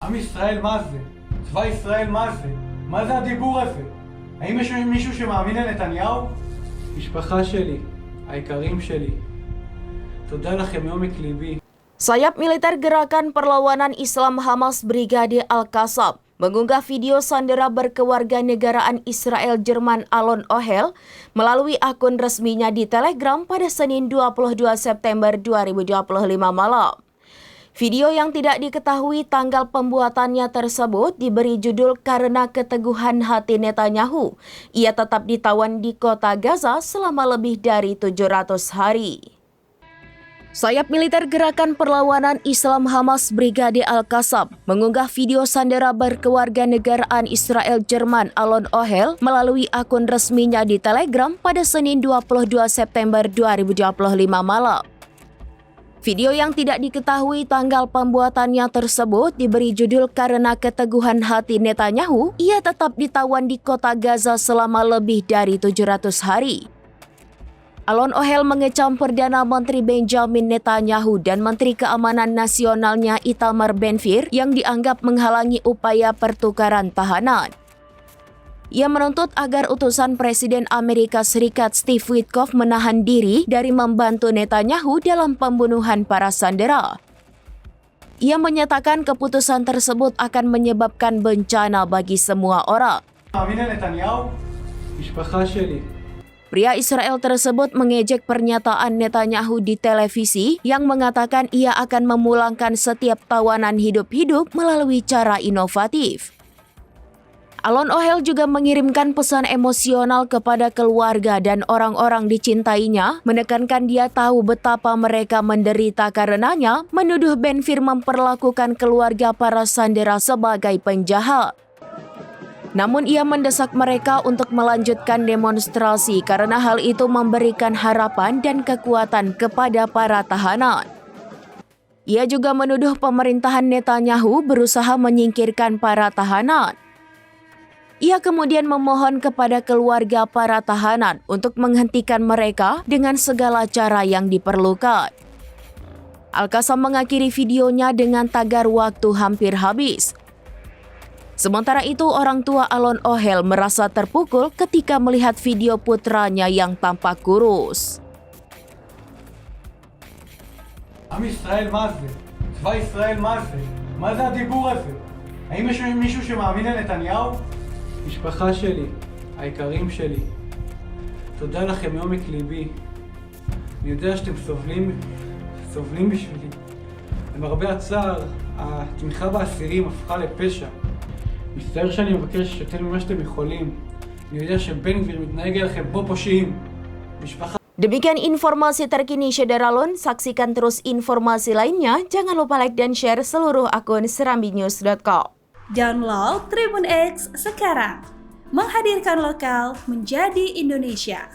עם ישראל מה זה? צבא ישראל מה זה? מה זה הדיבור הזה? האם יש מישהו שמאמין לנתניהו? משפחה שלי, היקרים שלי, תודה לכם מעומק ליבי. Sayap militer Gerakan Perlawanan Islam Hamas Brigade Al-Qassam mengunggah video sandera berkewarganegaraan Israel Jerman Alon Ohel melalui akun resminya di Telegram pada Senin 22 September 2025 malam. Video yang tidak diketahui tanggal pembuatannya tersebut diberi judul "Karena Keteguhan Hati Netanyahu, ia tetap ditawan di kota Gaza selama lebih dari 700 hari." Sayap militer Gerakan Perlawanan Islam Hamas Brigade Al-Qassam mengunggah video sandera berkewarganegaraan Israel Jerman Alon Ohel melalui akun resminya di Telegram pada Senin 22 September 2025 malam. Video yang tidak diketahui tanggal pembuatannya tersebut diberi judul "Karena Keteguhan Hati Netanyahu, ia tetap ditawan di kota Gaza selama lebih dari 700 hari. Alon Ohel mengecam Perdana Menteri Benjamin Netanyahu dan Menteri Keamanan Nasionalnya Itamar Ben-Gvir yang dianggap menghalangi upaya pertukaran tahanan. Ia menuntut agar utusan Presiden Amerika Serikat Steve Witkoff menahan diri dari membantu Netanyahu dalam pembunuhan para sandera. Ia menyatakan keputusan tersebut akan menyebabkan bencana bagi semua orang. מאמין לנתניהו? משפחה שלי. Pria Israel tersebut mengejek pernyataan Netanyahu di televisi yang mengatakan ia akan memulangkan setiap tawanan hidup-hidup melalui cara inovatif. Alon Ohel juga mengirimkan pesan emosional kepada keluarga dan orang-orang dicintainya, menekankan dia tahu betapa mereka menderita karenanya, menuduh Ben-Gvir memperlakukan keluarga para sandera sebagai penjahat. Namun ia mendesak mereka untuk melanjutkan demonstrasi karena hal itu memberikan harapan dan kekuatan kepada para tahanan. Ia juga menuduh pemerintahan Netanyahu berusaha menyingkirkan para tahanan. Ia kemudian memohon kepada keluarga para tahanan untuk menghentikan mereka dengan segala cara yang diperlukan. Al-Qassam mengakhiri videonya dengan tagar "Waktu hampir habis". Sementara itu, orang tua Alon Ohel merasa terpukul ketika melihat video putranya yang tampak kurus. עם ישראל מה זה? צבא ישראל מה זה? מה זה הדיבור הזה? האם יש מישהו שמאמין לנתניהו? משפחה שלי, היקרים שלי, תודה לכם מעומק ליבי. אני יודע שאתם סובלים בשבילי. למרבה הצער, התמיכה באסירים הפכה לפשע. מצטער שאני מבקש יותר ממה שאתם יכולים. אני יודע שבן-גביר מתנהג אליכם פה פושעים. משפחה. Demikian informasi terkini Syederalun. Saksikan terus informasi lainnya. Jangan lupa like dan share seluruh akun serambinews.com. Download Tribun X sekarang. Menghadirkan lokal menjadi Indonesia.